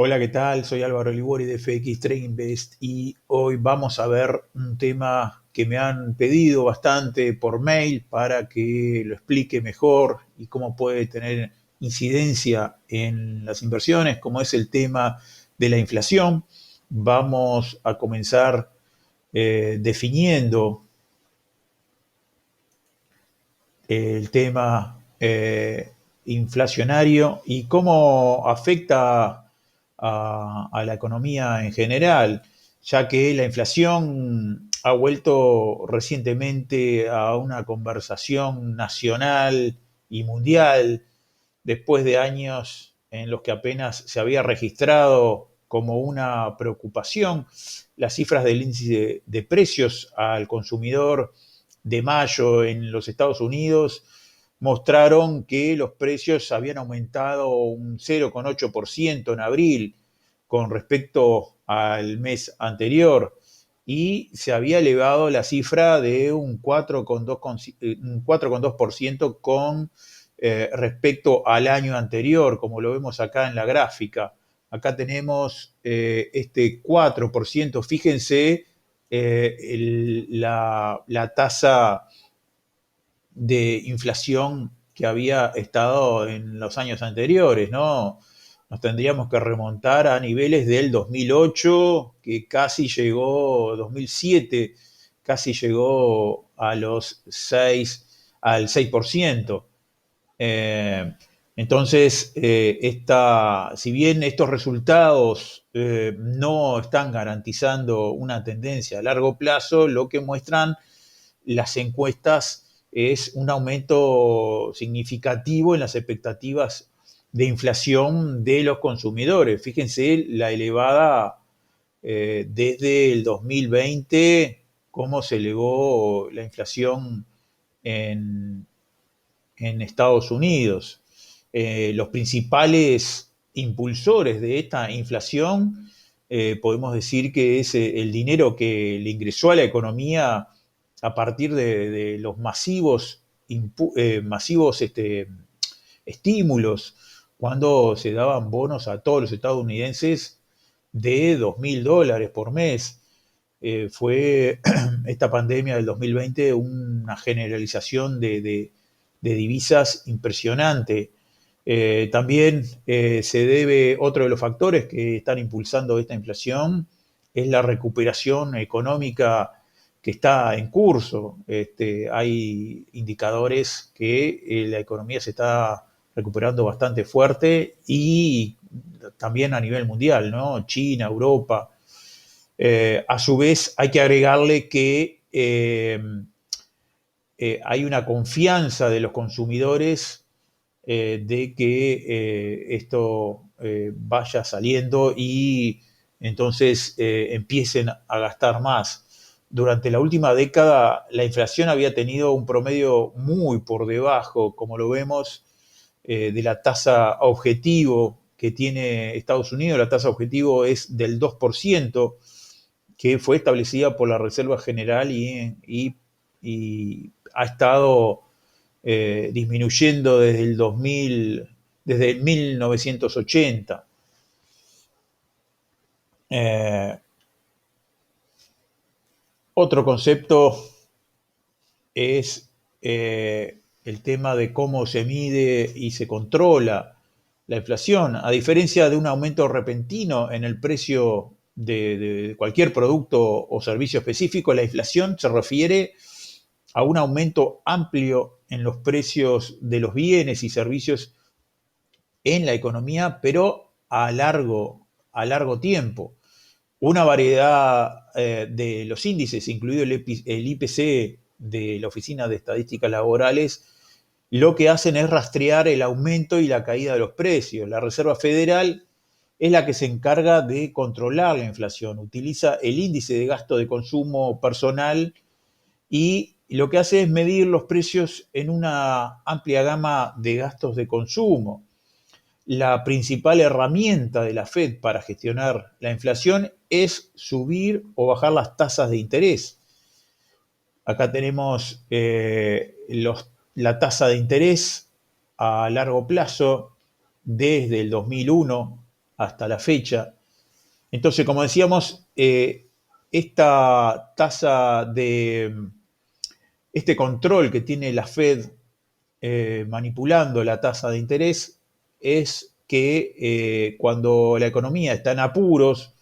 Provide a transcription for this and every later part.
Hola, ¿qué tal? Soy Álvaro Ligori de FX Trade Invest y hoy vamos a ver un tema que me han pedido bastante por mail para que lo explique mejor y cómo puede tener incidencia en las inversiones, como es el tema de la inflación. Vamos a comenzar definiendo el tema inflacionario y cómo afecta a la economía en general, ya que la inflación ha vuelto recientemente a una conversación nacional y mundial después de años en los que apenas se había registrado como una preocupación. Las cifras del índice de precios al consumidor de mayo en los Estados Unidos mostraron que los precios habían aumentado un 0,8% en abril con respecto al mes anterior y se había elevado la cifra de un 4,2% con respecto al año anterior, como lo vemos acá en la gráfica. Acá tenemos este 4%. Fíjense la tasa de inflación que había estado en los años anteriores, ¿no? Nos tendríamos que remontar a niveles del 2008, que casi llegó, 2007, casi llegó a los 6, al 6%. Eh, entonces, si bien estos resultados no están garantizando una tendencia a largo plazo, lo que muestran las encuestas es un aumento significativo en las expectativas de inflación de los consumidores. Fíjense la elevada desde el 2020, cómo se elevó la inflación en, en Estados Unidos. Los principales impulsores de esta inflación, podemos decir que es el dinero que le ingresó a la economía a partir de los masivos estímulos, cuando se daban bonos a todos los estadounidenses de $2.000 por mes. Fue esta pandemia del 2020 una generalización de divisas impresionante. También se debe, otro de los factores que están impulsando esta inflación es la recuperación económica que está en curso. Hay indicadores que la economía se está recuperando bastante fuerte y también a nivel mundial, ¿no? China, Europa. A su vez, hay que agregarle que hay una confianza de los consumidores de que esto vaya saliendo y entonces empiecen a gastar más. Durante la última década, la inflación había tenido un promedio muy por debajo, como lo vemos, de la tasa objetivo que tiene Estados Unidos. La tasa objetivo es del 2%, que fue establecida por la Reserva General y ha estado disminuyendo desde el 2000, desde el 1980. Eh, Otro concepto es el tema de cómo se mide y se controla la inflación. A diferencia de un aumento repentino en el precio de cualquier producto o servicio específico, la inflación se refiere a un aumento amplio en los precios de los bienes y servicios en la economía, pero a largo tiempo. Una variedad de los índices, incluido el IPC de la Oficina de Estadísticas Laborales, lo que hacen es rastrear el aumento y la caída de los precios. La Reserva Federal es la que se encarga de controlar la inflación, utiliza el índice de gasto de consumo personal y lo que hace es medir los precios en una amplia gama de gastos de consumo. La principal herramienta de la Fed para gestionar la inflación es subir o bajar las tasas de interés. Acá tenemos la tasa de interés a largo plazo desde el 2001. hasta la fecha. Entonces, como decíamos, esta tasa de este control que tiene la Fed manipulando la tasa de interés es que cuando la economía está en apuros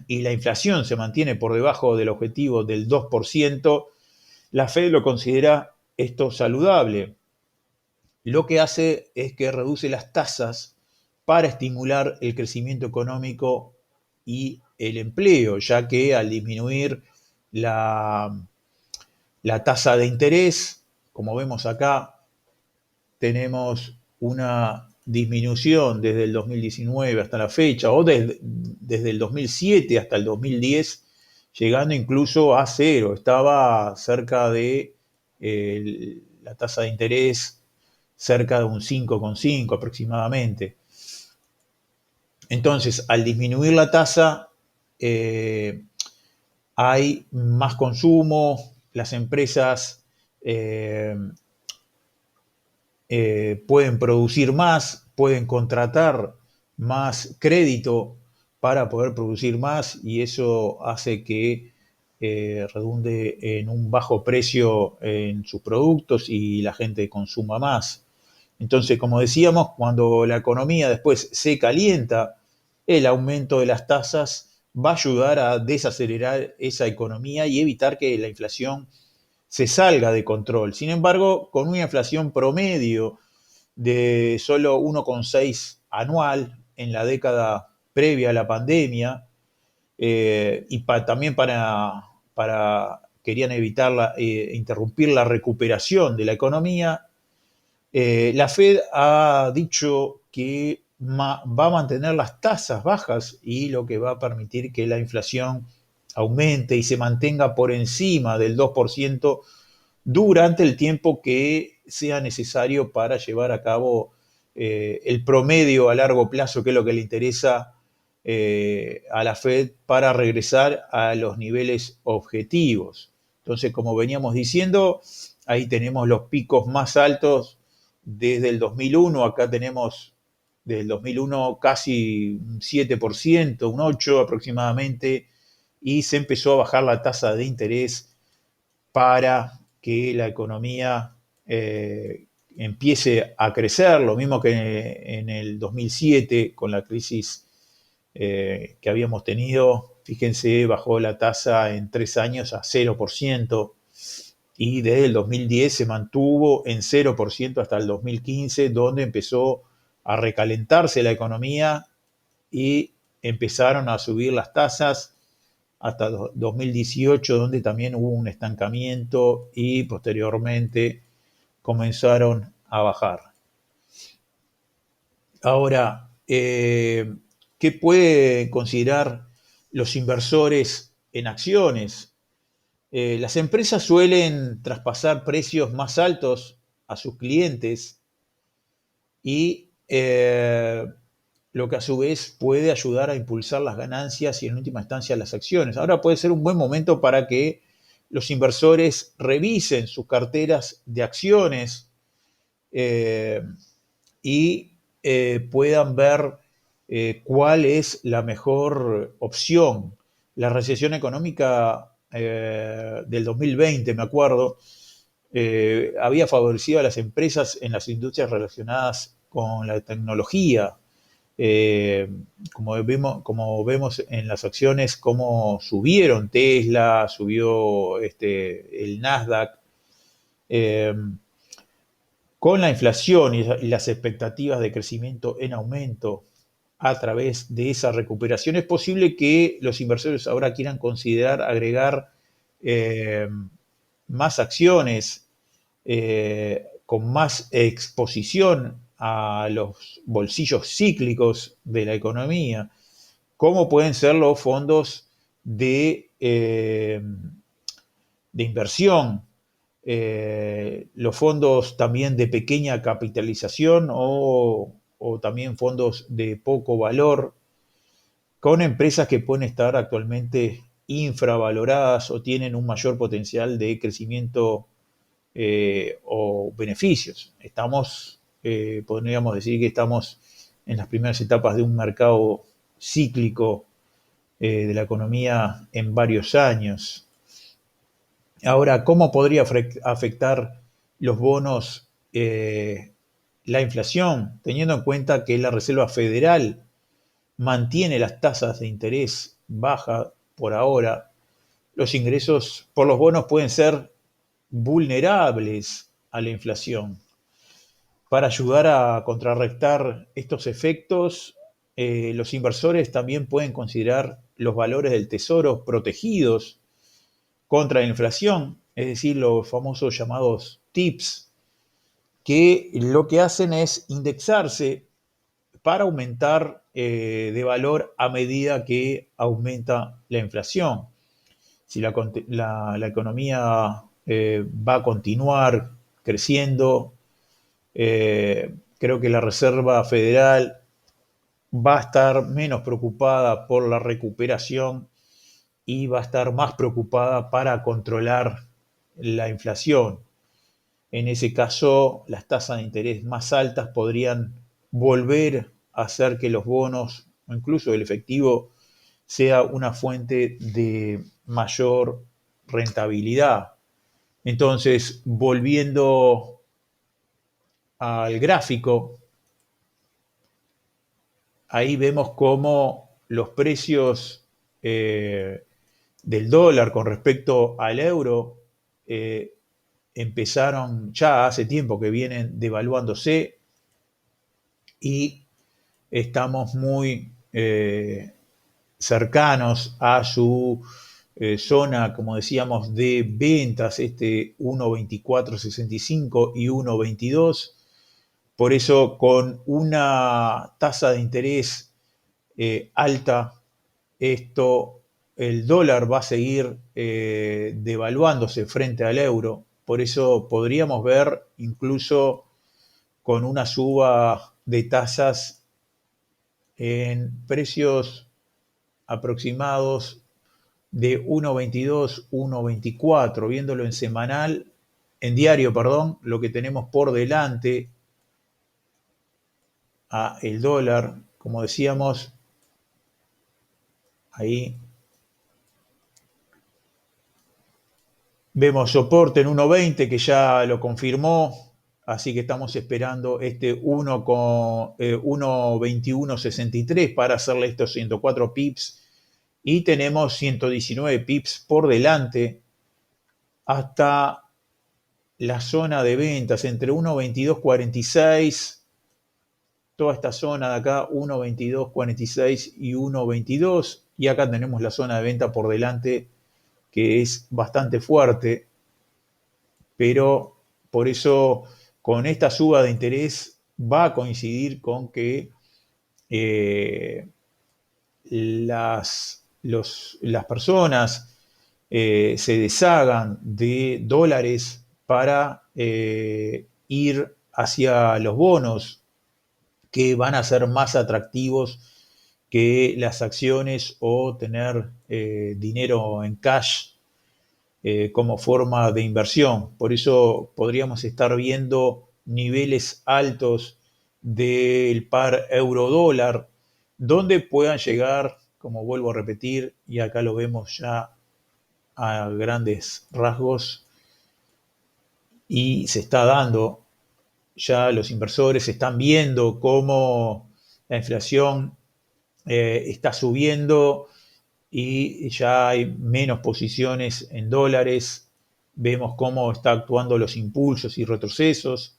y la inflación se mantiene por debajo del objetivo del 2%, la Fed lo considera esto saludable. Lo que hace es que reduce las tasas para estimular el crecimiento económico y el empleo, ya que al disminuir la tasa de interés, como vemos acá, tenemos una disminución desde el 2019 hasta la fecha, o desde el 2007 hasta el 2010, llegando incluso a cero. Estaba cerca de la tasa de interés, cerca de un 5,5 aproximadamente. Entonces, al disminuir la tasa, hay más consumo, las empresas pueden producir más, pueden contratar más crédito para poder producir más y eso hace que redunde en un bajo precio en sus productos y la gente consuma más. Entonces, como decíamos, cuando la economía después se calienta, el aumento de las tasas va a ayudar a desacelerar esa economía y evitar que la inflación se salga de control. Sin embargo, con una inflación promedio de solo 1,6 anual en la década previa a la pandemia, y también querían evitar interrumpir la recuperación de la economía, la Fed ha dicho que va a mantener las tasas bajas y lo que va a permitir que la inflación aumente y se mantenga por encima del 2% durante el tiempo que sea necesario para llevar a cabo el promedio a largo plazo, que es lo que le interesa a la Fed para regresar a los niveles objetivos. Entonces, como veníamos diciendo, ahí tenemos los picos más altos desde el 2001, acá tenemos desde el 2001 casi un 7%, un 8% aproximadamente, y se empezó a bajar la tasa de interés para que la economía empiece a crecer, lo mismo que en el 2007 con la crisis que habíamos tenido. Fíjense, bajó la tasa en 3 años a 0%, y desde el 2010 se mantuvo en 0% hasta el 2015, donde empezó a recalentarse la economía y empezaron a subir las tasas hasta 2018, donde también hubo un estancamiento y posteriormente comenzaron a bajar. Ahora, ¿qué pueden considerar los inversores en acciones? Las empresas suelen traspasar precios más altos a sus clientes y lo que a su vez puede ayudar a impulsar las ganancias y en última instancia las acciones. Ahora puede ser un buen momento para que los inversores revisen sus carteras de acciones y puedan ver cuál es la mejor opción. La recesión económica del 2020, me acuerdo, había favorecido a las empresas en las industrias relacionadas con la tecnología. Como vemos en las acciones, cómo subieron Tesla, subió el Nasdaq. Con la inflación y las expectativas de crecimiento en aumento a través de esa recuperación, es posible que los inversores ahora quieran considerar agregar eh, más acciones con más exposición a los bolsillos cíclicos de la economía, como pueden ser los fondos de inversión, los fondos también de pequeña capitalización o también fondos de poco valor, con empresas que pueden estar actualmente infravaloradas o tienen un mayor potencial de crecimiento o beneficios. Podríamos decir que estamos en las primeras etapas de un mercado cíclico de la economía en varios años. Ahora, ¿cómo podría afectar los bonos la inflación? Teniendo en cuenta que la Reserva Federal mantiene las tasas de interés bajas por ahora, los ingresos por los bonos pueden ser vulnerables a la inflación. Para ayudar a contrarrestar estos efectos, los inversores también pueden considerar los valores del tesoro protegidos contra la inflación, es decir, los famosos llamados TIPS, que lo que hacen es indexarse para aumentar de valor a medida que aumenta la inflación. Si la economía va a continuar creciendo, creo que la Reserva Federal va a estar menos preocupada por la recuperación y va a estar más preocupada para controlar la inflación. En ese caso, las tasas de interés más altas podrían volver a hacer que los bonos o incluso el efectivo sea una fuente de mayor rentabilidad. Entonces, volviendo al gráfico, ahí vemos cómo los precios del dólar con respecto al euro empezaron ya hace tiempo que vienen devaluándose y estamos muy cercanos a su zona, como decíamos, de ventas, este 1.2465 y 1.22. Por eso, con una tasa de interés alta, el dólar va a seguir devaluándose frente al euro. Por eso podríamos ver incluso con una suba de tasas en precios aproximados de 1.22, 1.24, viéndolo en semanal, en diario, perdón, lo que tenemos por delante a el dólar, como decíamos, ahí vemos soporte en 1.20 que ya lo confirmó, así que estamos esperando este 1.2163 para hacerle estos 104 pips y tenemos 119 pips por delante hasta la zona de ventas entre 1.2246, toda esta zona de acá 1.2246 y 1.22 y acá tenemos la zona de venta por delante que es bastante fuerte, pero por eso con esta suba de interés va a coincidir con que las personas se deshagan de dólares para ir hacia los bonos que van a ser más atractivos que las acciones o tener dinero en cash como forma de inversión. Por eso podríamos estar viendo niveles altos del par euro-dólar, donde puedan llegar, como vuelvo a repetir, y acá lo vemos ya a grandes rasgos, y se está dando, ya los inversores están viendo cómo la inflación está subiendo y ya hay menos posiciones en dólares. Vemos cómo está actuando los impulsos y retrocesos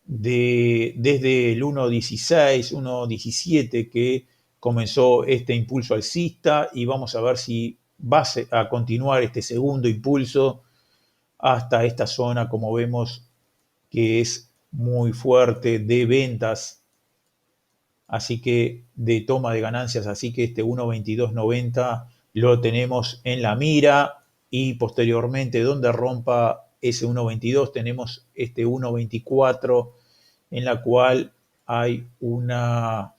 desde el 1.16, 1.17 que comenzó este impulso alcista y vamos a ver si va a continuar este segundo impulso hasta esta zona, como vemos, que es muy fuerte de ventas, así que de toma de ganancias, así que este 1.2290 lo tenemos en la mira y posteriormente donde rompa ese 1.22 tenemos este 1.24 en la cual hay una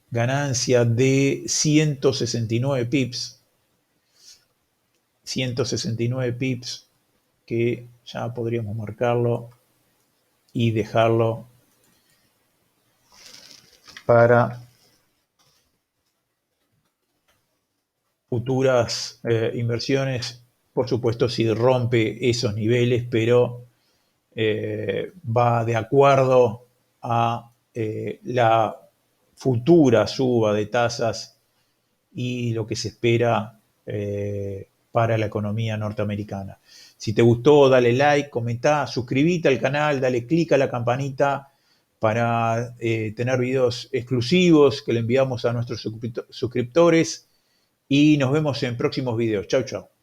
ganancia de 169 pips. 169 pips que ya podríamos marcarlo y dejarlo para futuras inversiones, por supuesto si rompe esos niveles, pero va de acuerdo a la futura suba de tasas y lo que se espera para la economía norteamericana. Si te gustó, dale like, comenta, suscríbete al canal, dale click a la campanita para tener videos exclusivos que le enviamos a nuestros suscriptores y nos vemos en próximos videos. Chau, chau.